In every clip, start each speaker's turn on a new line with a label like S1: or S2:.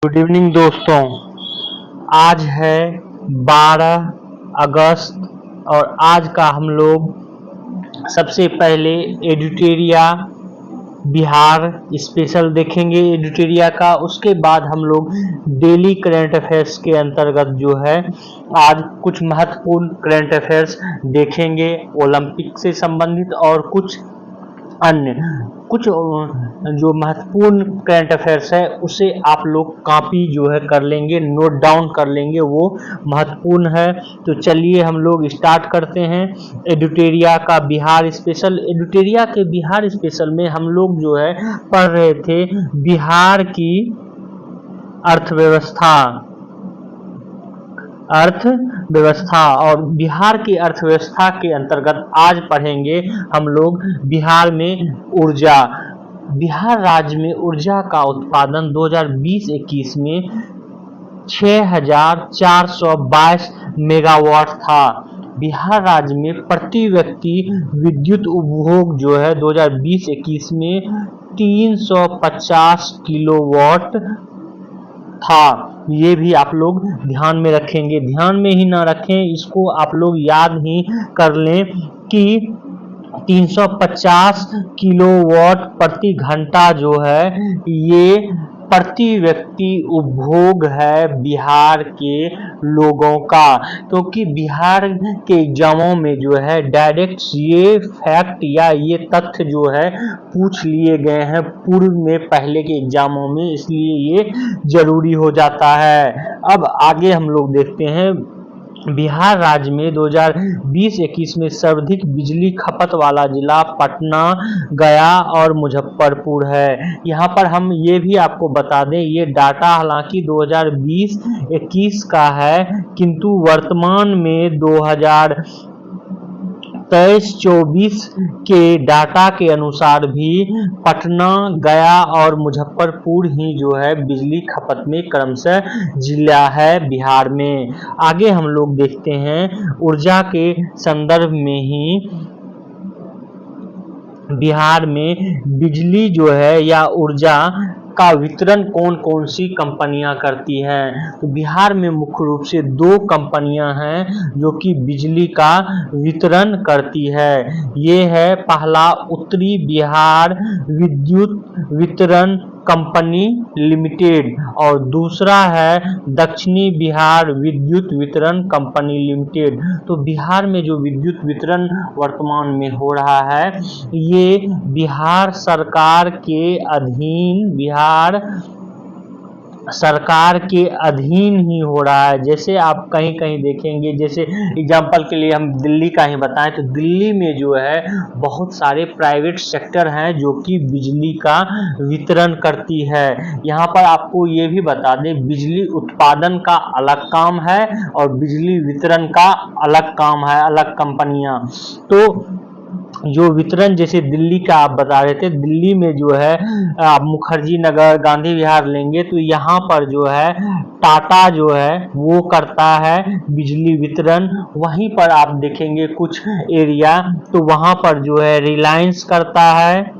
S1: Good evening दोस्तों। आज है 12 अगस्त और आज का हम लोग सबसे पहले एडिटोरिया बिहार स्पेशल देखेंगे एडिटोरिया का। उसके बाद हम लोग डेली करंट अफेयर्स के अंतर्गत जो है आज कुछ महत्वपूर्ण करंट अफेयर्स देखेंगे ओलंपिक से संबंधित और कुछ अन्य जो महत्वपूर्ण करंट अफेयर्स है उसे आप लोग कॉपी जो है कर लेंगे, नोट डाउन कर लेंगे, वो महत्वपूर्ण है। तो चलिए हम लोग स्टार्ट करते हैं एडिटोरिया का बिहार स्पेशल। एडिटोरिया के बिहार स्पेशल में हम लोग जो है पढ़ रहे थे बिहार की अर्थव्यवस्था और बिहार की अर्थव्यवस्था के अंतर्गत आज पढ़ेंगे हम लोग बिहार में ऊर्जा। बिहार राज्य में ऊर्जा का उत्पादन 2020-21 में 6422 मेगावाट था। बिहार राज्य में प्रति व्यक्ति विद्युत उपभोग जो है 2020-21 में 350 किलोवाट था। ये भी आप लोग ध्यान में रखेंगे, ध्यान में ही ना रखें, इसको आप लोग याद ही कर लें कि 350 किलोवाट प्रति घंटा जो है ये प्रति व्यक्ति उपभोग है बिहार के लोगों का। क्योंकि बिहार के एग्जामों में जो है डायरेक्ट ये फैक्ट या ये तथ्य जो है पूछ लिए गए हैं पूर्व में पहले के एग्जामों में, इसलिए ये जरूरी हो जाता है। अब आगे हम लोग देखते हैं बिहार राज्य में 2020-21 में सर्वाधिक बिजली खपत वाला जिला पटना, गया और मुजफ्फरपुर है। यहाँ पर हम ये भी आपको बता दें ये डाटा हालांकि 2020-21 का है किंतु वर्तमान में 2023-24 के डाटा के अनुसार भी पटना, गया और मुजफ्फरपुर ही जो है बिजली खपत में क्रमशः जिला है बिहार में। आगे हम लोग देखते हैं ऊर्जा के संदर्भ में ही बिहार में बिजली जो है या ऊर्जा का वितरण कौन कौन सी कंपनियां करती हैं। तो बिहार में मुख्य रूप से 2 कंपनियां हैं जो कि बिजली का वितरण करती है। ये है पहला उत्तरी बिहार विद्युत वितरण कंपनी लिमिटेड और दूसरा है दक्षिणी बिहार विद्युत वितरण कंपनी लिमिटेड। तो बिहार में जो विद्युत वितरण वर्तमान में हो रहा है ये बिहार सरकार के अधीन ही हो रहा है। जैसे आप कहीं कहीं देखेंगे, जैसे एग्जांपल के लिए हम दिल्ली का ही बताएं तो दिल्ली में जो है बहुत सारे प्राइवेट सेक्टर हैं जो कि बिजली का वितरण करती है। यहाँ पर आपको ये भी बता दें बिजली उत्पादन का अलग काम है और बिजली वितरण का अलग काम है, अलग कंपनियां। तो जो वितरण जैसे दिल्ली का आप बता रहे थे, दिल्ली में जो है आप मुखर्जी नगर, गांधी विहार लेंगे तो यहाँ पर जो है टाटा जो है वो करता है बिजली वितरण। वहीं पर आप देखेंगे कुछ एरिया तो वहां पर जो है रिलायंस करता है।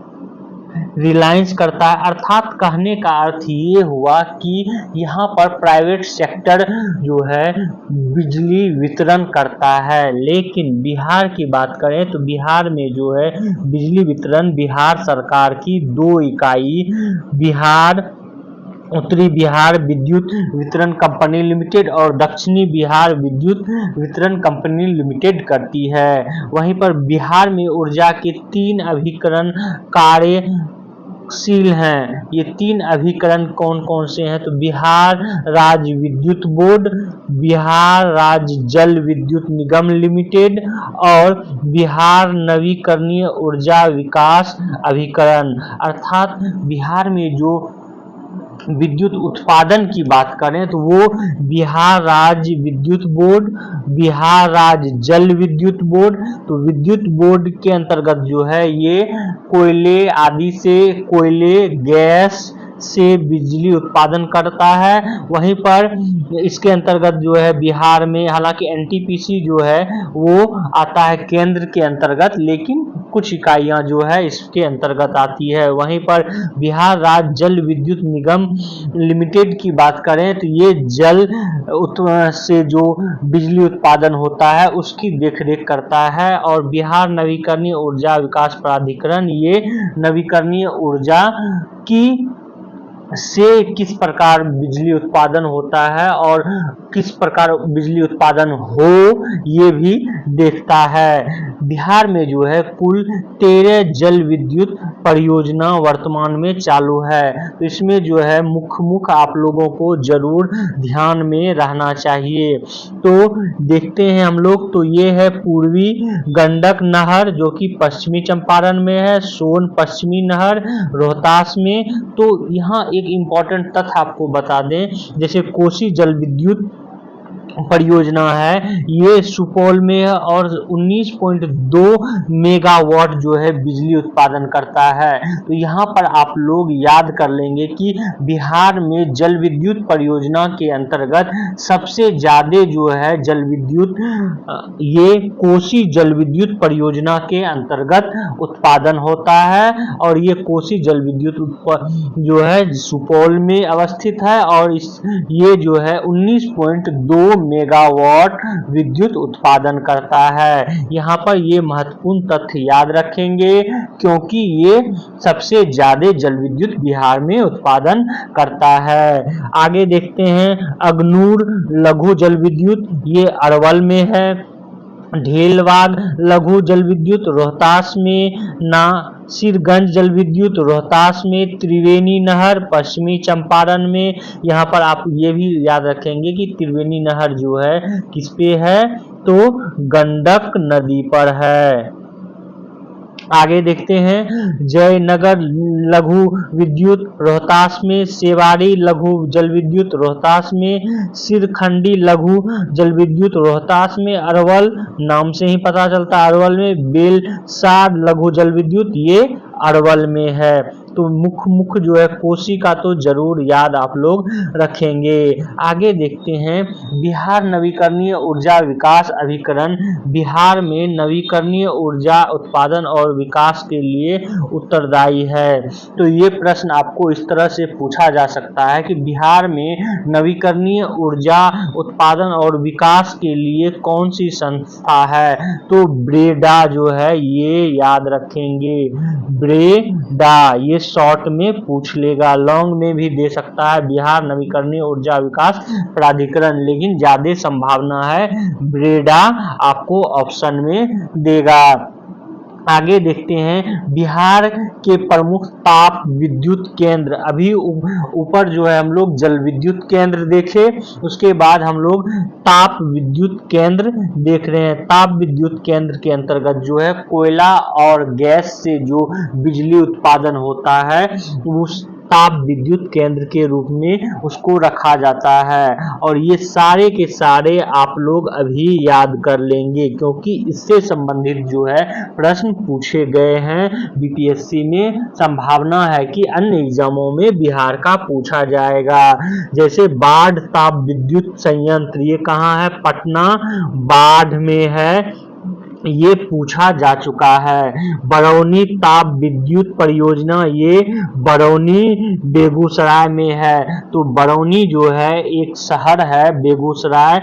S1: अर्थात कहने का अर्थ ये हुआ कि यहाँ पर प्राइवेट सेक्टर जो है बिजली वितरण करता है। लेकिन बिहार की बात करें तो बिहार में जो है बिजली वितरण बिहार सरकार की 2 इकाई उत्तरी बिहार विद्युत वितरण कंपनी लिमिटेड और दक्षिणी बिहार विद्युत वितरण कंपनी लिमिटेड करती है। वहीं पर बिहार में ऊर्जा के 3 अभिकरण कार्यशील हैं। ये 3 अभिकरण कौन कौन से हैं तो बिहार राज्य विद्युत बोर्ड, बिहार राज्य जल विद्युत निगम लिमिटेड और बिहार नवीकरणीय ऊर्जा विकास अभिकरण। अर्थात बिहार में जो विद्युत उत्पादन की बात करें तो वो बिहार राज्य विद्युत बोर्ड, बिहार राज्य जल विद्युत बोर्ड, तो विद्युत बोर्ड के अंतर्गत जो है ये कोयले गैस से बिजली उत्पादन करता है। वहीं पर इसके अंतर्गत जो है बिहार में हालांकि एनटीपीसी जो है वो आता है केंद्र के अंतर्गत, लेकिन कुछ इकाइयां जो है इसके अंतर्गत आती है। वहीं पर बिहार राज्य जल विद्युत निगम लिमिटेड की बात करें तो ये जल से जो बिजली उत्पादन होता है उसकी देखरेख करता है। और बिहार नवीकरणीय ऊर्जा विकास प्राधिकरण ये नवीकरणीय ऊर्जा की से किस प्रकार बिजली उत्पादन होता है और किस प्रकार बिजली उत्पादन हो ये भी देखता है। बिहार में जो है कुल 13 जल विद्युत परियोजना वर्तमान में चालू है। तो इसमें जो है मुख्य आप लोगों को जरूर ध्यान में रहना चाहिए। तो देखते हैं हम लोग, तो ये है पूर्वी गंडक नहर जो कि पश्चिमी चंपारण में है, सोन पश्चिमी नहर रोहतास में। तो यहाँ एक इम्पॉर्टेंट तथ्य आपको बता दें, जैसे कोसी जल विद्युत परियोजना है ये सुपौल में है और 19.2 मेगावाट जो है बिजली उत्पादन करता है। तो यहाँ पर आप लोग याद कर लेंगे कि बिहार में जल विद्युत परियोजना के अंतर्गत सबसे ज्यादा जो है जल विद्युत ये कोसी जल विद्युत परियोजना के अंतर्गत उत्पादन होता है। और ये कोसी जल विद्युत जो है सुपौल में अवस्थित है और ये जो है 19.2 मेगावाट विद्युत उत्पादन करता है। यहाँ पर ये महत्वपूर्ण तथ्य याद रखेंगे क्योंकि ये सबसे ज्यादा जल विद्युत बिहार में उत्पादन करता है। आगे देखते हैं अगनूर लघु जल विद्युत, ये अरवल में है। ढेलवाग लघु जल विद्युत रोहतास में, नासिरगंज जल विद्युत रोहतास में, त्रिवेणी नहर पश्चिमी चंपारण में। यहाँ पर आप ये भी याद रखेंगे कि त्रिवेणी नहर जो है किस पे है, तो गंडक नदी पर है। आगे देखते हैं जयनगर लघु विद्युत रोहतास में, सेवाड़ी लघु जल विद्युत रोहतास में, सिरखंडी लघु जल विद्युत रोहतास में, अरवल नाम से ही पता चलता है अरवल में, बेलसार लघु जल विद्युत ये अरवल में है। तो मुख्य जो है कोसी का तो जरूर याद आप लोग रखेंगे। आगे देखते हैं बिहार नवीकरणीय ऊर्जा विकास अभिकरण बिहार में नवीकरणीय ऊर्जा उत्पादन और विकास के लिए उत्तरदायी है। तो ये प्रश्न आपको इस तरह से पूछा जा सकता है कि बिहार में नवीकरणीय ऊर्जा उत्पादन और विकास के लिए कौन सी संस्था है, तो ब्रेडा जो है ये याद रखेंगे। ब्रेडा ये शॉर्ट में पूछ लेगा, लॉन्ग में भी दे सकता है बिहार नवीकरणीय ऊर्जा विकास प्राधिकरण, लेकिन ज्यादा संभावना है ब्रेडा आपको ऑप्शन में देगा। आगे देखते हैं बिहार के प्रमुख ताप विद्युत केंद्र। अभी ऊपर जो है हम लोग जल विद्युत केंद्र देखे, उसके बाद हम लोग ताप विद्युत केंद्र देख रहे हैं। ताप विद्युत केंद्र के अंतर्गत जो है कोयला और गैस से जो बिजली उत्पादन होता है उस ताप विद्युत केंद्र के रूप में उसको रखा जाता है। और ये सारे के सारे आप लोग अभी याद कर लेंगे क्योंकि इससे संबंधित जो है प्रश्न पूछे गए हैं बीपीएससी में। संभावना है कि अन्य एग्जामों में बिहार का पूछा जाएगा। जैसे बाढ़ ताप विद्युत संयंत्र, ये कहाँ है, पटना बाढ़ में है, ये पूछा जा चुका है। बरौनी ताप विद्युत परियोजना ये बरौनी बेगूसराय में है। तो बरौनी जो है एक शहर है बेगूसराय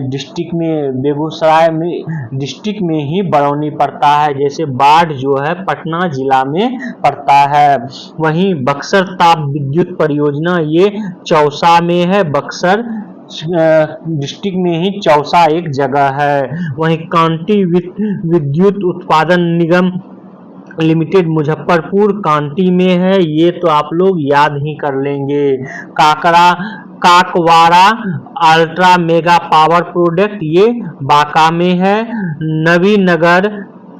S1: डिस्ट्रिक्ट में, बेगूसराय में डिस्ट्रिक्ट में ही बरौनी पड़ता है, जैसे बाढ़ जो है पटना जिला में पड़ता है। वहीं बक्सर ताप विद्युत परियोजना ये चौसा में है, बक्सर डिस्ट्रिक्ट में ही चौसा एक जगह है। वहीं कांटी विद्युत उत्पादन निगम लिमिटेड मुजफ्फरपुर कांटी में है, ये तो आप लोग याद ही कर लेंगे। काकवाड़ा अल्ट्रा मेगा पावर प्रोजेक्ट ये बांका में है। नवीनगर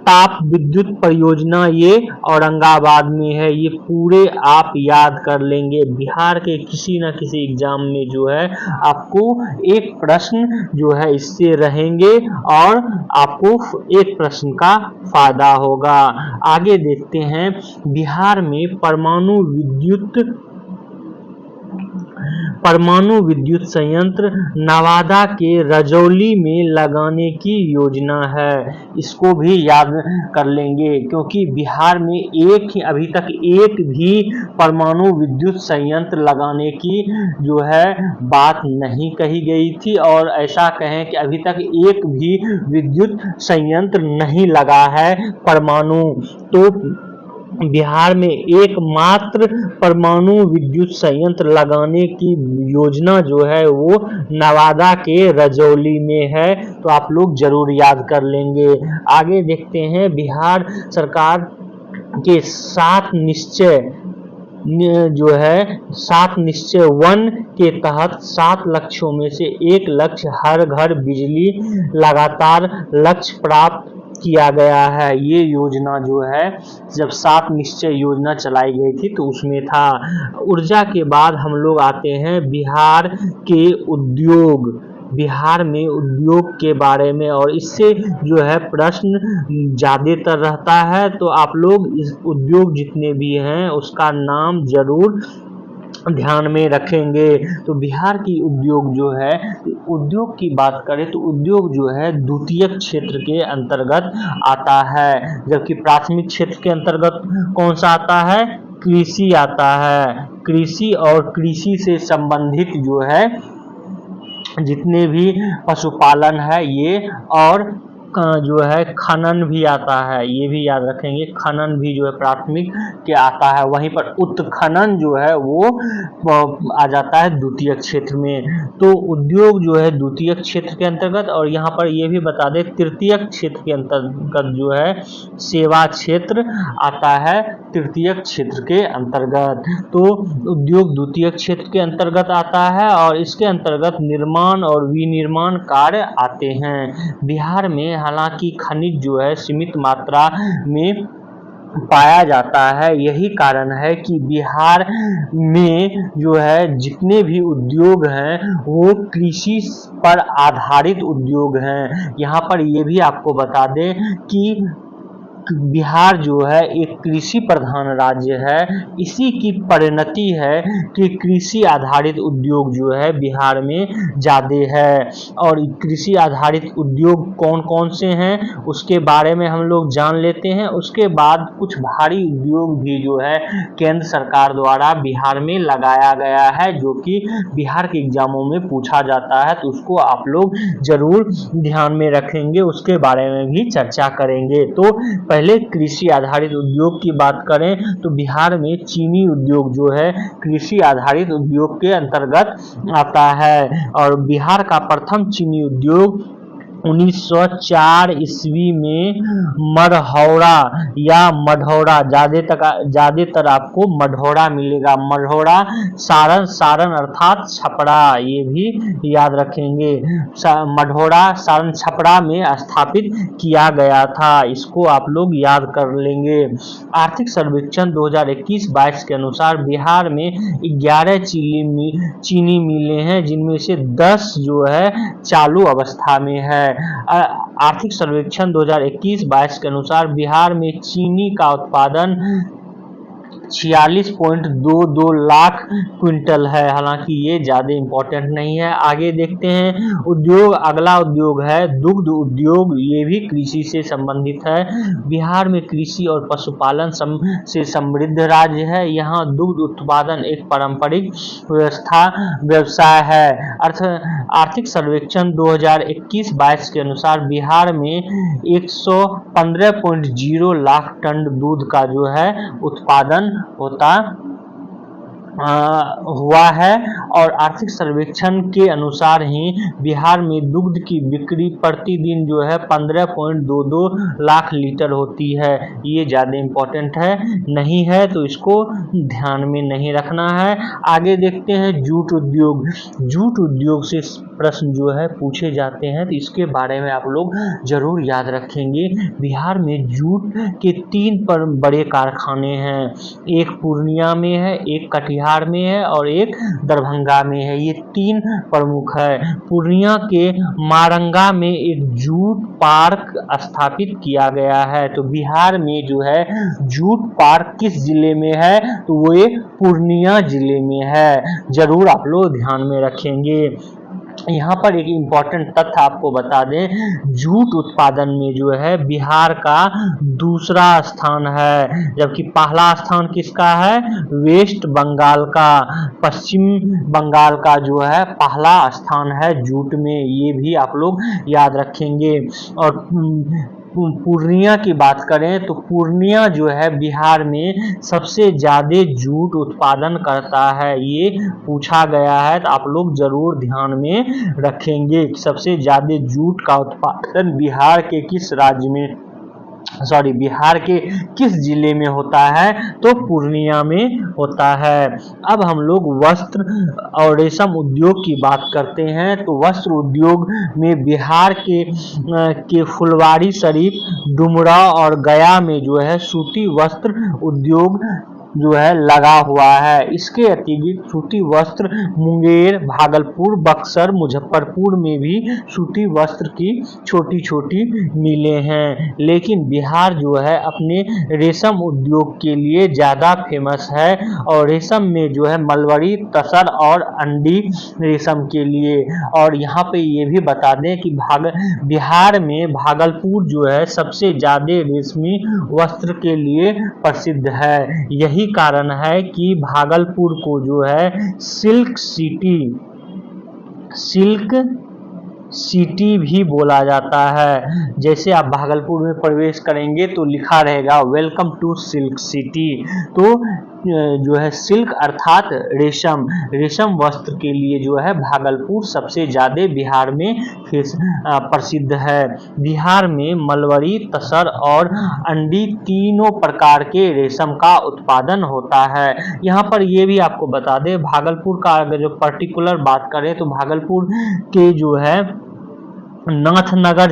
S1: ताप विद्युत परियोजना ये औरंगाबाद में है। ये पूरे आप याद कर लेंगे, बिहार के किसी न किसी एग्जाम में जो है आपको एक प्रश्न जो है इससे रहेंगे और आपको एक प्रश्न का फायदा होगा। आगे देखते हैं बिहार में परमाणु विद्युत परमाणु विद्युत संयंत्र नवादा के रजौली में लगाने की योजना है। इसको भी याद कर लेंगे क्योंकि बिहार में अभी तक एक भी परमाणु विद्युत संयंत्र लगाने की जो है बात नहीं कही गई थी, और ऐसा कहें कि अभी तक एक भी विद्युत संयंत्र नहीं लगा है परमाणु। तो बिहार में एकमात्र परमाणु विद्युत संयंत्र लगाने की योजना जो है वो नवादा के रजौली में है, तो आप लोग जरूर याद कर लेंगे। आगे देखते हैं, बिहार सरकार के 7 निश्चय जो है 7 निश्चय 1 के तहत 7 लक्ष्यों में से एक लक्ष्य हर घर बिजली लगातार लक्ष्य प्राप्त किया गया है। ये योजना जो है जब 7 निश्चय योजना चलाई गई थी तो उसमें था। ऊर्जा के बाद हम लोग आते हैं बिहार के उद्योग, बिहार में उद्योग के बारे में, और इससे जो है प्रश्न ज्यादातर रहता है, तो आप लोग इस उद्योग जितने भी हैं उसका नाम जरूर ध्यान में रखेंगे। तो बिहार की उद्योग जो है, उद्योग की बात करें तो उद्योग जो है द्वितीयक क्षेत्र के अंतर्गत आता है, जबकि प्राथमिक क्षेत्र के अंतर्गत कौन सा आता है? कृषि आता है। कृषि और कृषि से संबंधित जो है जितने भी पशुपालन है ये, और जो है खनन भी आता है, ये भी याद रखेंगे। खनन भी जो है प्राथमिक के आता है, वहीं पर उत्खनन जो है वो आ जाता है द्वितीय क्षेत्र में। तो उद्योग जो है द्वितीय क्षेत्र के अंतर्गत, और यहाँ पर ये भी बता दें तृतीय क्षेत्र के अंतर्गत जो है सेवा क्षेत्र आता है तृतीय क्षेत्र के अंतर्गत। तो उद्योग द्वितीय क्षेत्र के अंतर्गत आता है और इसके अंतर्गत निर्माण और विनिर्माण कार्य आते हैं। बिहार में हालांकि खनिज जो है सीमित मात्रा में पाया जाता है, यही कारण है कि बिहार में जो है जितने भी उद्योग हैं वो कृषि पर आधारित उद्योग हैं। यहाँ पर ये भी आपको बता दें कि बिहार जो है एक कृषि प्रधान राज्य है, इसी की परिणति है कि कृषि आधारित उद्योग जो है बिहार में ज़्यादा है। और कृषि आधारित उद्योग कौन कौन से हैं उसके बारे में हम लोग जान लेते हैं। उसके बाद कुछ भारी उद्योग भी जो है केंद्र सरकार द्वारा बिहार में लगाया गया है, जो कि बिहार के एग्जामों में पूछा जाता है, तो उसको आप लोग जरूर ध्यान में रखेंगे, उसके बारे में भी चर्चा करेंगे। तो पहले कृषि आधारित उद्योग की बात करें तो बिहार में चीनी उद्योग जो है कृषि आधारित उद्योग के अंतर्गत आता है, और बिहार का प्रथम चीनी उद्योग 1904 ईस्वी में मढ़ौरा या मढ़ौरा, ज्यादातर आपको मढ़ौरा मिलेगा, मढ़ौरा सारण अर्थात छपरा, ये भी याद रखेंगे। मढ़ौरा सारण छपरा में स्थापित किया गया था, इसको आप लोग याद कर लेंगे। आर्थिक सर्वेक्षण 2021-22 के अनुसार बिहार में 11 चीनी मिलें हैं, जिनमें से 10 जो है चालू अवस्था में है। आर्थिक सर्वेक्षण 2021-22 के अनुसार बिहार में चीनी का उत्पादन 46.22 लाख क्विंटल है, हालांकि ये ज्यादा इंपॉर्टेंट नहीं है। आगे देखते हैं उद्योग, अगला उद्योग है दुग्ध उद्योग, ये भी कृषि से संबंधित है। बिहार में कृषि और पशुपालन से समृद्ध राज्य है, यहाँ दुग्ध उत्पादन एक पारंपरिक व्यवसाय है। आर्थिक सर्वेक्षण 2021-22 के अनुसार बिहार में 115.0 लाख टन दूध का जो है उत्पादन हुआ है, और आर्थिक सर्वेक्षण के अनुसार ही बिहार में दुग्ध की बिक्री प्रतिदिन जो है 15.22 लाख लीटर होती है। ये ज़्यादा इम्पोर्टेंट है नहीं है, तो इसको ध्यान में नहीं रखना है। आगे देखते हैं जूट उद्योग। जूट उद्योग से प्रश्न जो है पूछे जाते हैं, तो इसके बारे में आप लोग जरूर याद रखेंगे। बिहार में जूट के 3 बड़े कारखाने हैं, एक पूर्णिया में है, एक कटिहार बिहार में है और एक दरभंगा में है। ये 3 प्रमुख है। पूर्णिया के मारंगा में एक जूट पार्क स्थापित किया गया है। तो बिहार में जो है जूट पार्क किस जिले में है, तो वो ये पूर्णिया जिले में है। जरूर आप लोग ध्यान में रखेंगे। यहाँ पर एक इम्पॉर्टेंट तथ्य आपको बता दें, जूट उत्पादन में जो है बिहार का दूसरा स्थान है, जबकि पहला स्थान किसका है, वेस्ट बंगाल का, पश्चिम बंगाल का जो है पहला स्थान है जूट में। ये भी आप लोग याद रखेंगे। और पूर्णिया की बात करें तो पूर्णिया जो है बिहार में सबसे ज्यादा जूट उत्पादन करता है। ये पूछा गया है तो आप लोग जरूर ध्यान में रखेंगे। सबसे ज्यादा जूट का उत्पादन बिहार के किस राज्य में, बिहार के किस जिले में होता है, तो पूर्णिया में होता है। अब हम लोग वस्त्र और रेशम उद्योग की बात करते हैं। तो वस्त्र उद्योग में बिहार के फुलवारी शरीफ, डुमरा और गया में जो है सूती वस्त्र उद्योग जो है लगा हुआ है। इसके अतिरिक्त सूती वस्त्र मुंगेर, भागलपुर, बक्सर, मुजफ्फरपुर में भी सूती वस्त्र की छोटी छोटी मिलें हैं। लेकिन बिहार जो है अपने रेशम उद्योग के लिए ज़्यादा फेमस है, और रेशम में जो है मलबरी, तसर और अंडी रेशम के लिए। और यहाँ पे ये भी बता दें कि बिहार में भागलपुर जो है सबसे ज़्यादा रेशमी वस्त्र के लिए प्रसिद्ध है। यही कारण है कि भागलपुर को जो है सिल्क सिटी भी बोला जाता है। जैसे आप भागलपुर में प्रवेश करेंगे तो लिखा रहेगा वेलकम टू सिल्क सिटी। तो जो है सिल्क अर्थात रेशम वस्त्र के लिए जो है भागलपुर सबसे ज्यादा बिहार में प्रसिद्ध है। बिहार में मलबरी, तसर और अंडी तीनों प्रकार के रेशम का उत्पादन होता है। यहाँ पर ये भी आपको बता दें, भागलपुर का अगर जो पर्टिकुलर बात करें तो भागलपुर के जो है नाथनगर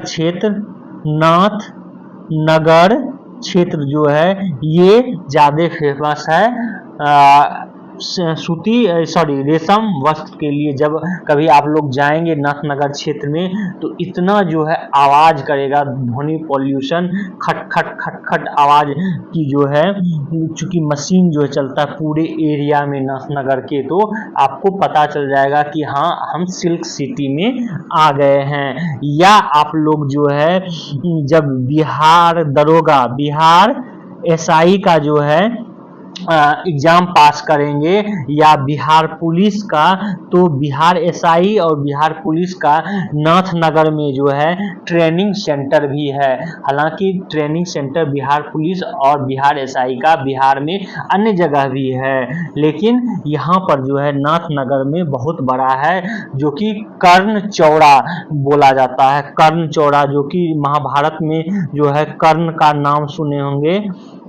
S1: क्षेत्र जो है ये ज्यादा फेमस है रेशम वस्त्र के लिए। जब कभी आप लोग जाएंगे नाथनगर क्षेत्र में तो इतना जो है आवाज करेगा, ध्वनि पॉल्यूशन, खट खट खट खट आवाज की जो है, चूंकि मशीन जो चलता है पूरे एरिया में नाथनगर के, तो आपको पता चल जाएगा कि हाँ हम सिल्क सिटी में आ गए हैं। या आप लोग जो है जब बिहार एसआई का जो है एग्जाम पास करेंगे या बिहार पुलिस का, तो बिहार एसआई और बिहार पुलिस का नाथनगर में जो है ट्रेनिंग सेंटर भी है। हालांकि ट्रेनिंग सेंटर बिहार पुलिस और बिहार एसआई का बिहार में अन्य जगह भी है, लेकिन यहाँ पर जो है नाथनगर में बहुत बड़ा है, जो कि कर्ण चौड़ा बोला जाता है। कर्ण चौड़ा जो कि महाभारत में जो है कर्ण का नाम सुने होंगे,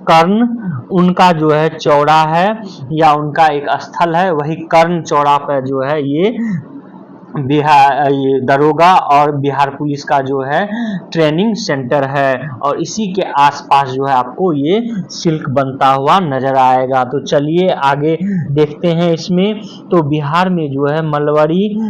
S1: कर्ण उनका जो है चौड़ा है या उनका एक स्थल है, वही कर्ण चौड़ा पर जो है ये दरोगा और बिहार पुलिस का जो है ट्रेनिंग सेंटर है। और इसी के आसपास जो है आपको ये सिल्क बनता हुआ नजर आएगा। तो चलिए आगे देखते हैं इसमें। तो बिहार में जो है मलबरी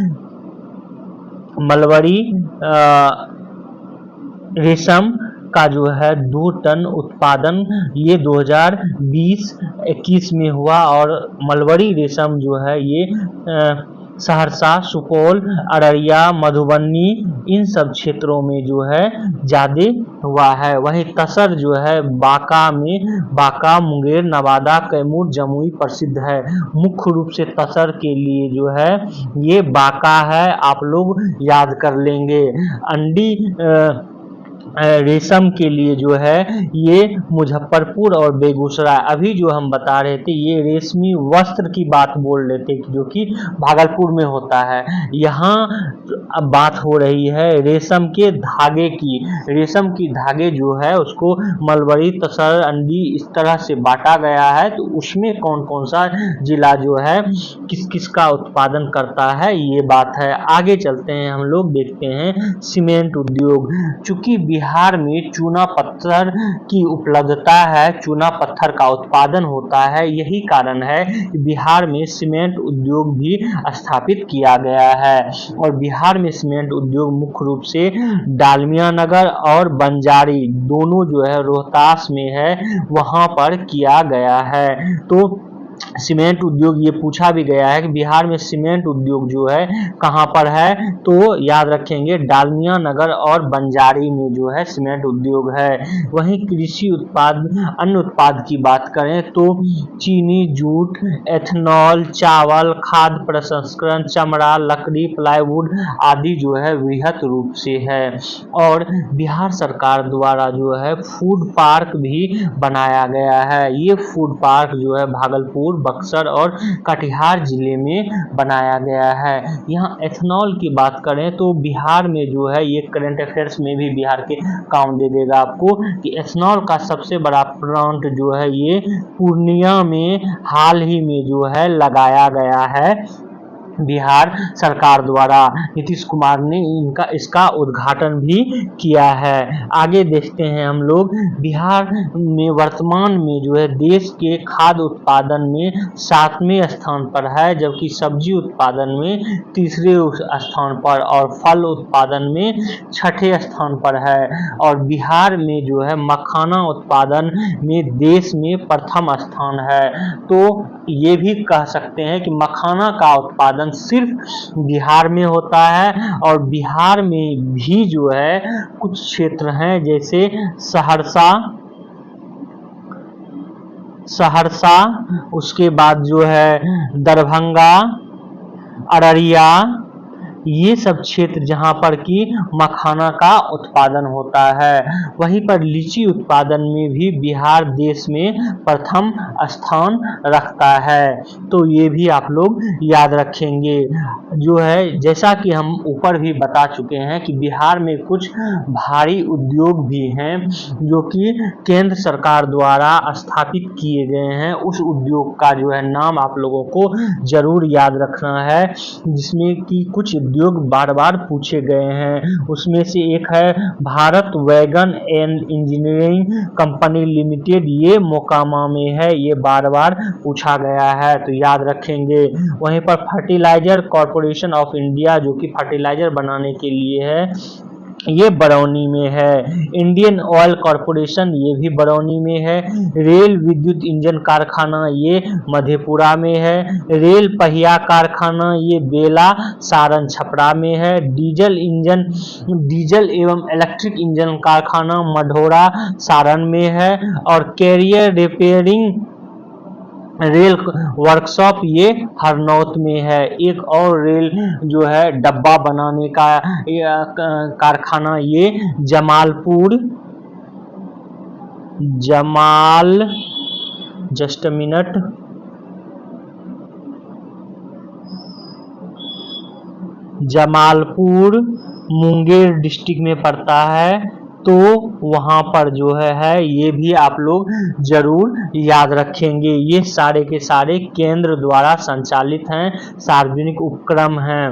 S1: रेशम का जो है 2 टन उत्पादन ये 2020-21 में हुआ, और मलबरी रेशम जो है ये सहरसा, सुपौल, अररिया, मधुबनी इन सब क्षेत्रों में जो है ज्यादा हुआ है। वहीं तसर जो है बांका, मुंगेर, नवादा, कैमूर, जमुई प्रसिद्ध है। मुख्य रूप से तसर के लिए जो है ये बांका है, आप लोग याद कर लेंगे। अंडी रेशम के लिए जो है ये मुजफ्फरपुर और बेगूसराय। अभी जो हम बता रहे थे ये रेशमी वस्त्र की बात बोल रहे थे जो कि भागलपुर में होता है। यहाँ अब बात हो रही है रेशम के धागे की। रेशम की धागे जो है उसको मलबरी, तसर, अंडी इस तरह से बांटा गया है। तो उसमें कौन कौन सा जिला जो है किस किस का उत्पादन करता है, ये बात है। आगे चलते हैं हम लोग, देखते हैं सीमेंट उद्योग। चूंकि बिहार में चूना पत्थर की उपलब्धता है, चूना पत्थर का उत्पादन होता है। यही कारण है कि बिहार में सीमेंट उद्योग भी स्थापित किया गया है। और बिहार में सीमेंट उद्योग मुख्य रूप से डालमिया नगर और बंजारी दोनों जो है रोहतास में है, वहां पर किया गया है। तो सीमेंट उद्योग ये पूछा भी गया है कि बिहार में सीमेंट उद्योग जो है कहां पर है, तो याद रखेंगे डालमिया नगर और बंजारी में जो है सीमेंट उद्योग है। वहीं कृषि उत्पाद, अन्य उत्पाद की बात करें तो चीनी, जूट, एथेनॉल, चावल, खाद्य प्रसंस्करण, चमड़ा, लकड़ी, प्लाईवुड आदि जो है वृहत रूप से है। और बिहार सरकार द्वारा जो है फूड पार्क भी बनाया गया है। ये फूड पार्क जो है भागलपुर, बक्सर और कटिहार जिले में बनाया गया है। यहाँ एथेनॉल की बात करें तो बिहार में जो है ये करंट अफेयर्स में भी बिहार के काम दे देगा आपको कि एथेनॉल का सबसे बड़ा प्लांट जो है ये पूर्णिया में हाल ही में जो है लगाया गया है बिहार सरकार द्वारा। नीतीश कुमार ने इसका उद्घाटन भी किया है। आगे देखते हैं हम लोग, बिहार में वर्तमान में जो है देश के खाद्य उत्पादन में 7वें स्थान पर है, जबकि सब्जी उत्पादन में 3रे स्थान पर और फल उत्पादन में 6ठे स्थान पर है। और बिहार में जो है मखाना उत्पादन में देश में प्रथम स्थान है। तो ये भी कह सकते हैं कि मखाना का उत्पादन सिर्फ बिहार में होता है। और बिहार में भी जो है कुछ क्षेत्र हैं जैसे सहरसा, उसके बाद जो है दरभंगा, अररिया, ये सब क्षेत्र जहां पर कि मखाना का उत्पादन होता है। वहीं पर लीची उत्पादन में भी बिहार देश में प्रथम स्थान रखता है। तो ये भी आप लोग याद रखेंगे। जो है जैसा कि हम ऊपर भी बता चुके हैं कि बिहार में कुछ भारी उद्योग भी हैं जो कि केंद्र सरकार द्वारा स्थापित किए गए हैं। उस उद्योग का जो है नाम आप लोगों को जरूर याद रखना है, जिसमें कि कुछ उद्योग बार बार पूछे गए हैं। उसमें से एक है Bharat wagon and engineering company limited, ये मोकामा में है, ये बार बार पूछा गया है तो याद रखेंगे। वहीं पर फर्टिलाइजर कॉर्पोरेशन ऑफ इंडिया जो कि फर्टिलाइजर बनाने के लिए है, ये बरौनी में है। इंडियन ऑयल कॉर्पोरेशन ये भी बरौनी में है। रेल विद्युत इंजन कारखाना ये मधेपुरा में है। रेल पहिया कारखाना ये बेला, सारण, छपरा में है। डीजल एवं इलेक्ट्रिक इंजन कारखाना मढ़ौरा, सारण में है। और कैरियर रिपेयरिंग रेल वर्कशॉप ये हरनौत में है। एक और रेल जो है डब्बा बनाने का कारखाना ये जमालपुर मुंगेर डिस्ट्रिक्ट में पड़ता है। तो वहां पर जो है ये भी आप लोग जरूर याद रखेंगे। ये सारे के सारे केंद्र द्वारा संचालित हैं, सार्वजनिक उपक्रम हैं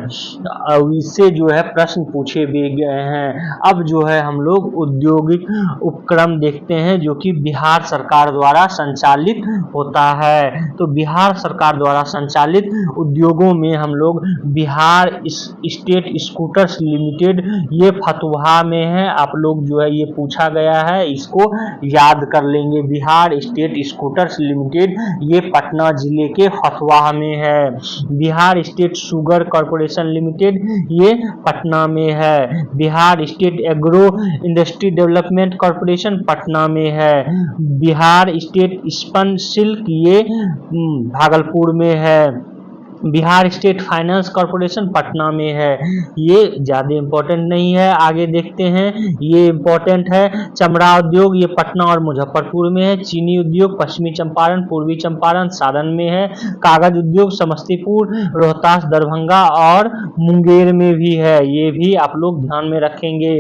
S1: और इससे जो है प्रश्न पूछे भी गए हैं। अब जो है हम लोग औद्योगिक उपक्रम देखते हैं जो कि बिहार सरकार द्वारा संचालित होता है। तो बिहार सरकार द्वारा संचालित उद्योगों में हम लोग बिहार स्टेट स्कूटर्स लिमिटेड, ये फतुहा में है। आप लोग जो ये पूछा गया है, इसको याद कर लेंगे। बिहार स्टेट स्कूटर्स लिमिटेड ये पटना जिले के फतुहा में है। Bihar state sugar corporation limited ये पटना में है। Bihar state agro industry development corporation Patna में है। बिहार स्टेट स्पन सिल्क ये भागलपुर में है। Bihar state finance corporation Patna में है। ये ज़्यादा इम्पोर्टेंट नहीं है, आगे देखते हैं। ये इम्पोर्टेंट है। चमड़ा उद्योग ये पटना और मुजफ्फरपुर में है। चीनी उद्योग पश्चिमी चंपारण, पूर्वी चंपारण, सारण में है। कागज उद्योग समस्तीपुर, रोहतास, दरभंगा और मुंगेर में भी है, ये भी आप लोग ध्यान में रखेंगे।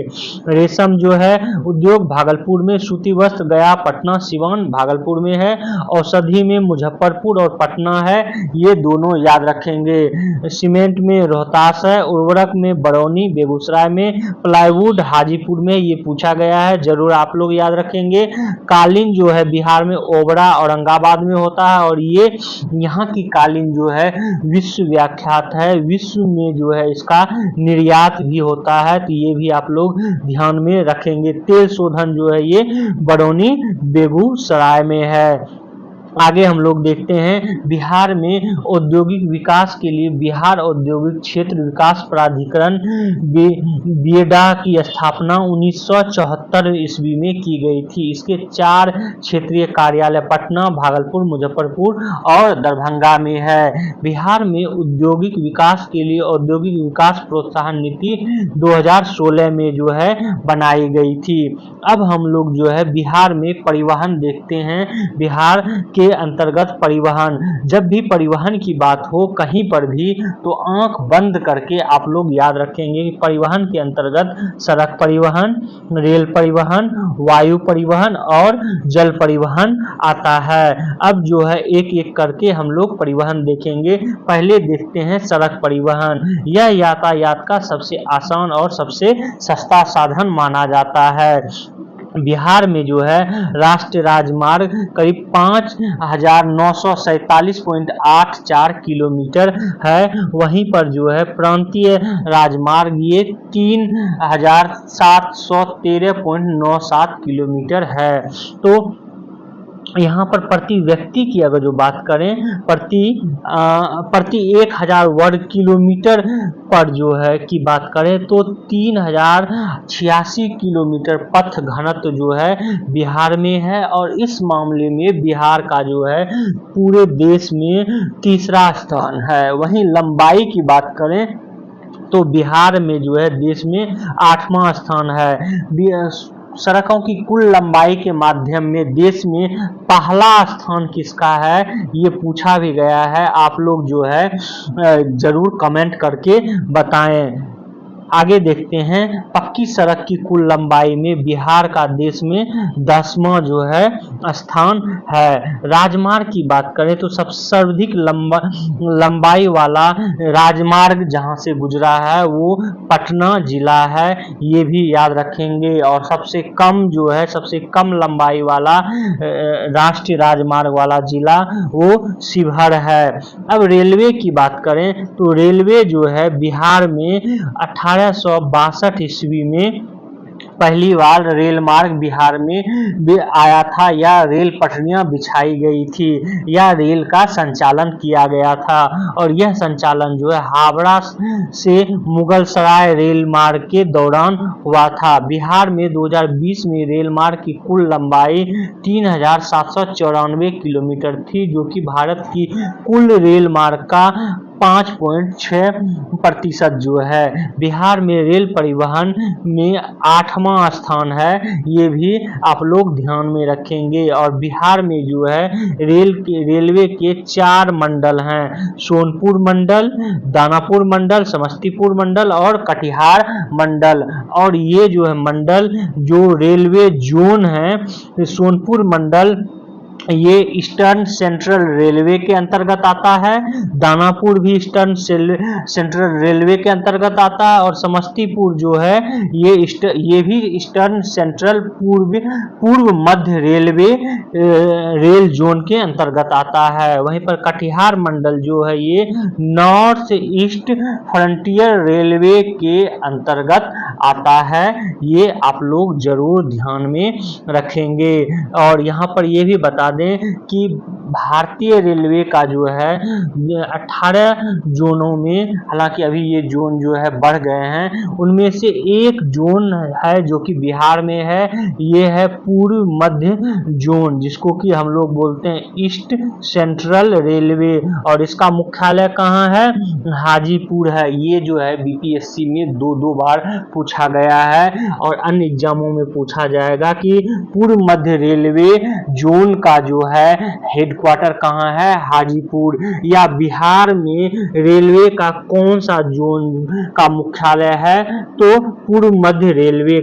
S1: रेशम जो है उद्योग भागलपुर में, सूती वस्त्र गया, पटना, सिवान भागलपुर में है। औषधि में मुजफ्फरपुर और पटना है, ये दोनों याद रखेंगे। सीमेंट में रोहतास है, उर्वरक में बरौनी, बेगूसराय में, प्लाईवुड हाजीपुर में, ये पूछा गया है, जरूर आप लोग याद रखेंगे। कालीन जो है बिहार में ओबरा औरंगाबाद में होता है और ये यहाँ की कालीन जो है विश्व विख्यात है, विश्व में जो है इसका निर्यात भी होता है, तो ये भी आप लोग ध्यान में रखेंगे। तेल शोधन जो है ये बरौनी बेगूसराय में है। आगे हम लोग देखते हैं बिहार में औद्योगिक विकास के लिए बिहार औद्योगिक क्षेत्र विकास प्राधिकरण बिएडा की स्थापना 1974 ईस्वी में की गई थी। इसके 4 क्षेत्रीय कार्यालय पटना, भागलपुर, मुजफ्फरपुर और दरभंगा में है। बिहार में औद्योगिक विकास के लिए औद्योगिक विकास प्रोत्साहन नीति 2016 में जो है बनाई गई थी। अब हम लोग जो है बिहार में परिवहन देखते हैं। बिहार के अंतर्गत परिवहन, जब भी परिवहन की बात हो कहीं पर भी तो आंख बंद करके आप लोग याद रखेंगे कि परिवहन के अंतर्गत सड़क परिवहन, रेल परिवहन, वायु परिवहन और जल परिवहन आता है। अब जो है एक एक करके हम लोग परिवहन देखेंगे। पहले देखते हैं सड़क परिवहन। यह यातायात का सबसे आसान और सबसे सस्ता साधन माना जाता है। बिहार में जो है राष्ट्रीय राजमार्ग करीब 5,947.84 किलोमीटर है। वहीं पर जो है प्रांतीय राजमार्ग ये 3,713.97 किलोमीटर है। तो यहाँ पर प्रति व्यक्ति की अगर जो बात करें प्रति 1,000 वर्ग किलोमीटर पर जो है की बात करें तो 3,086 किलोमीटर पथ घनत्व जो है बिहार में है और इस मामले में बिहार का जो है पूरे देश में तीसरा स्थान है। वहीं लंबाई की बात करें तो बिहार में जो है देश में 8वां स्थान है। सड़कों की कुल लंबाई के माध्यम में देश में पहला स्थान किसका है ये पूछा भी गया है। आप लोग जो है जरूर कमेंट करके बताएं। आगे देखते हैं पक्की सड़क की कुल लंबाई में बिहार का देश में 10वां जो है स्थान है। राजमार्ग की बात करें तो सबसे सर्वाधिक लंबाई वाला राजमार्ग जहां से गुजरा है वो पटना जिला है, ये भी याद रखेंगे। और सबसे कम जो है सबसे कम लंबाई वाला राष्ट्रीय राजमार्ग वाला जिला वो शिवहर है। अब रेलवे की बात करें तो रेलवे जो है बिहार में 1862 ईस्वी में पहली बार रेल मार्ग बिहार में आया था या रेल पटरियां बिछाई गई थी या रेल का संचालन किया गया था और यह संचालन जो है हावड़ा से मुगलसराय रेल मार्ग के दौरान हुआ था। बिहार में 2020 में रेल मार्ग की कुल लंबाई 3,794 किलोमीटर थी जो कि भारत की कुल रेल मार्ग का 5.6% जो है। बिहार में रेल परिवहन में 8वां स्थान है, ये भी आप लोग ध्यान में रखेंगे। और बिहार में जो है रेलवे के 4 मंडल हैं, सोनपुर मंडल, दानापुर मंडल, समस्तीपुर मंडल और कटिहार मंडल। और ये जो है मंडल जो रेलवे जोन है, सोनपुर मंडल ये ईस्टर्न सेंट्रल रेलवे के अंतर्गत आता है, दानापुर भी ईस्टर्न सेंट्रल रेलवे के अंतर्गत आता है और समस्तीपुर जो है ये भी ईस्टर्न सेंट्रल पूर्व मध्य रेलवे रेल जोन के अंतर्गत आता है। वहीं पर कटिहार मंडल जो है ये नॉर्थ ईस्ट फ्रंटियर रेलवे के अंतर्गत आता है, ये आप लोग जरूर ध्यान में रखेंगे। और यहाँ पर ये भी बता दें कि भारतीय रेलवे का जो है 18 जोनों में, हालांकि अभी ये जोन जो है बढ़ गए हैं, उनमें से एक जोन है जो कि बिहार में है, ये है पूर्व मध्य जोन जिसको कि हम लोग बोलते हैं ईस्ट सेंट्रल रेलवे और इसका मुख्यालय कहाँ है, हाजीपुर है। ये जो है बीपीएससी में 2 बार पूछा गया है और अन्य एग्जामों में पूछा जाएगा कि पूर्व मध्य रेलवे जोन का जो है हेडक्वार्टर कहाँ है, हाजीपुर। या बिहार में रेलवे का कौन सा जोन का मुख्यालय है, तो पूर्व मध्य रेलवे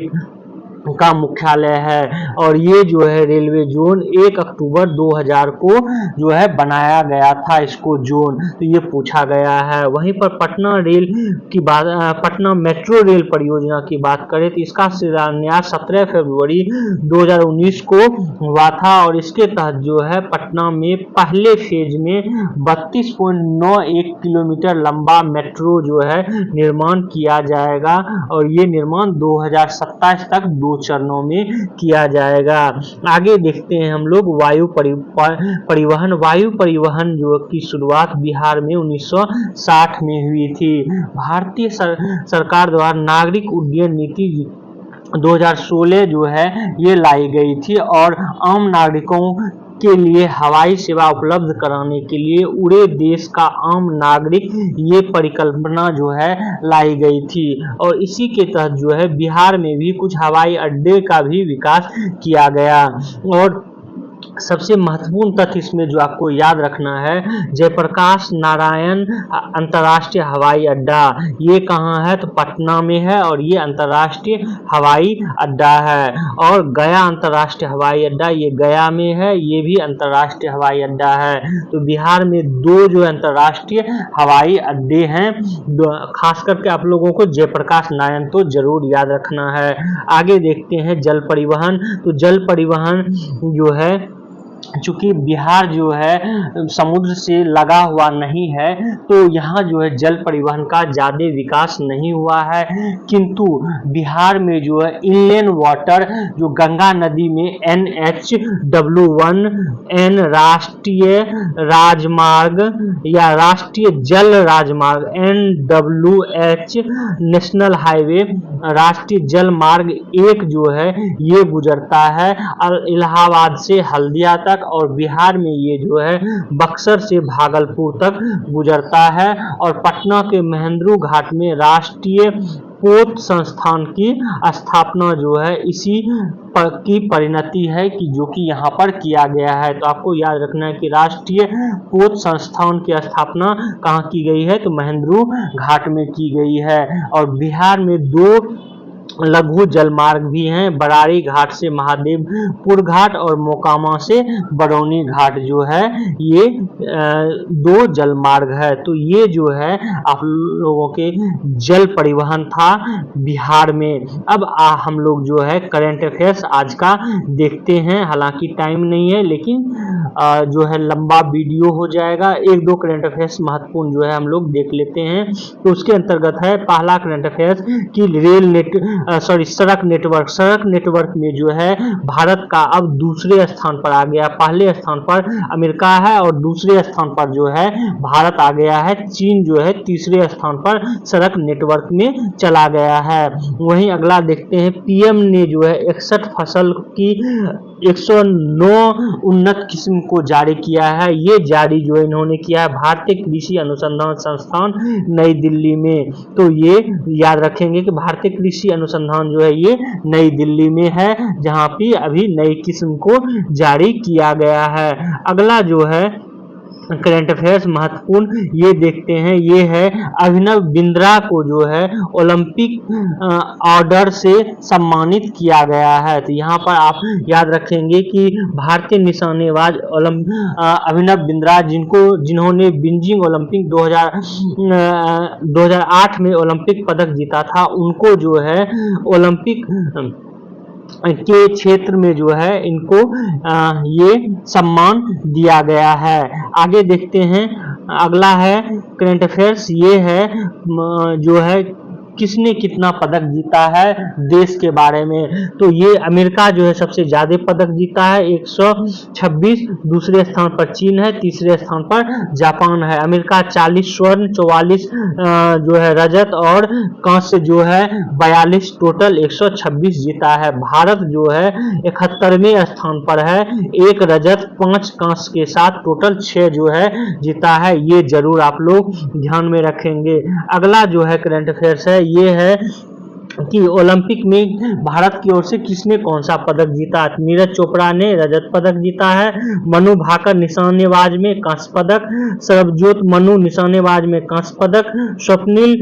S1: का मुख्यालय है। और ये जो है रेलवे जोन 1 अक्टूबर 2000 को जो है बनाया गया था इसको जोन, तो ये पूछा गया है। वहीं पर पटना रेल की बात, पटना मेट्रो रेल परियोजना की बात करें तो इसका शिलान्यास 17 फरवरी 2019 को हुआ था और इसके तहत जो है पटना में पहले फेज में 32.91 किलोमीटर लंबा मेट्रो जो है निर्माण किया जाएगा और ये निर्माण 2027 तक 2 चरणों में किया जाएगा। आगे देखते हैं हम लोग वायु परिवहन। वायु परिवहन जो की शुरुआत बिहार में 1960 में हुई थी। भारतीय सरकार द्वारा नागरिक उड्डयन नीति 2016 जो है ये लाई गई थी और आम नागरिकों के लिए हवाई सेवा उपलब्ध कराने के लिए उड़े देश का आम नागरिक ये परिकल्पना जो है लाई गई थी और इसी के तहत जो है बिहार में भी कुछ हवाई अड्डे का भी विकास किया गया। और सबसे महत्वपूर्ण तथ्य इसमें जो आपको याद रखना है, जयप्रकाश नारायण अंतर्राष्ट्रीय हवाई अड्डा, ये कहाँ है तो पटना में है और ये अंतर्राष्ट्रीय हवाई अड्डा है। और गया अंतर्राष्ट्रीय हवाई अड्डा, ये गया में है, ये भी अंतर्राष्ट्रीय हवाई अड्डा है। तो बिहार में 2 जो अंतर्राष्ट्रीय हवाई अड्डे हैं, खास करके आप लोगों को जयप्रकाश नारायण तो जरूर याद रखना है। आगे देखते हैं जल परिवहन। तो जल परिवहन जो है, चूंकि बिहार जो है समुद्र से लगा हुआ नहीं है तो यहाँ जो है जल परिवहन का ज़्यादा विकास नहीं हुआ है, किंतु बिहार में जो है इनलैंड वाटर जो गंगा नदी में NH-W1 N राष्ट्रीय राजमार्ग या राष्ट्रीय जल राजमार्ग NWH नेशनल हाईवे राष्ट्रीय जल मार्ग 1 जो है ये गुजरता है इलाहाबाद से हल्दिया तक और बिहार में ये जो है बक्सर से भागलपुर तक गुजरता है और पटना के महेंद्रू घाट में राष्ट्रीय पोत संस्थान की स्थापना जो है इसी की परिणति है कि जो कि यहाँ पर किया गया है। तो आपको याद रखना है कि राष्ट्रीय पोत संस्थान की स्थापना कहाँ की गई है तो महेंद्रू घाट में की गई है। और बिहार में 2 लघु जलमार्ग भी हैं, बरारी घाट से महादेवपुर घाट और मोकामा से बरौनी घाट जो है ये 2 जलमार्ग है। तो ये जो है आप लोगों के जल परिवहन था बिहार में। अब हम लोग जो है करंट अफेयर्स आज का देखते हैं, हालांकि टाइम नहीं है लेकिन जो है लंबा वीडियो हो जाएगा। 1-2 करंट अफेयर्स महत्वपूर्ण जो है हम लोग देख लेते हैं। तो उसके अंतर्गत है पहला करंट अफेयर्स की सड़क नेटवर्क में जो है भारत का अब दूसरे स्थान पर आ गया। पहले स्थान पर अमेरिका है और दूसरे स्थान पर जो है भारत आ गया है। चीन जो है तीसरे स्थान पर सड़क नेटवर्क में चला गया है। वहीं अगला देखते हैं, पीएम ने जो है 61 फसल की 109 उन्नत किस्म को जारी किया है। ये जारी जो इन्होंने किया है भारतीय कृषि अनुसंधान संस्थान नई दिल्ली में। तो ये याद रखेंगे कि भारतीय कृषि अनुसंधान जो है ये नई दिल्ली में है, जहां पे अभी नई किस्म को जारी किया गया है। अगला जो है करंट अफेयर्स महत्वपूर्ण ये देखते हैं, ये है अभिनव बिंद्रा को जो है ओलंपिक ऑर्डर से सम्मानित किया गया है। तो यहाँ पर आप याद रखेंगे कि भारतीय निशानेबाज अभिनव बिंद्रा जिन्होंने बीजिंग ओलंपिक 2008 में ओलंपिक पदक जीता था, उनको जो है ओलंपिक के क्षेत्र में जो है इनको ये सम्मान दिया गया है। आगे देखते हैं, अगला है करंट अफेयर्स, ये है जो है किसने कितना पदक जीता है देश के बारे में। तो ये अमेरिका जो है सबसे ज्यादा पदक जीता है 126, दूसरे स्थान पर चीन है, तीसरे स्थान पर जापान है। अमेरिका 40 स्वर्ण, 44 जो है रजत और कांस्य जो है 42, टोटल 126 जीता है। भारत जो है 71वें स्थान पर है, 1 रजत 5 कांस्य के साथ टोटल 6 जो है जीता है। ये जरूर आप लोग ध्यान में रखेंगे। अगला जो है करंट अफेयर्स है, ये है कि ओलंपिक में भारत की ओर से किसने कौन सा पदक जीता। नीरज चोपड़ा ने रजत पदक जीता है, मनु भाकर निशानेबाज में कांस्य पदक, सरबजोत मनु निशानेबाज में कांस्य पदक, स्वप्निल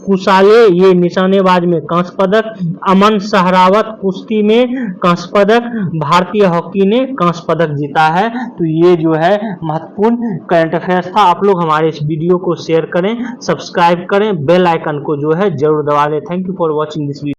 S1: कुसाले ये निशानेबाज में कांस्य पदक, अमन सहरावत कुश्ती में कांस्य पदक, भारतीय हॉकी ने कांस्य पदक जीता है। तो ये जो है महत्वपूर्ण करंट अफेयर्स था। आप लोग हमारे इस वीडियो को शेयर करें, सब्सक्राइब करें, बेल आइकन को जो है जरूर दबा दें। Thank you for watching this video.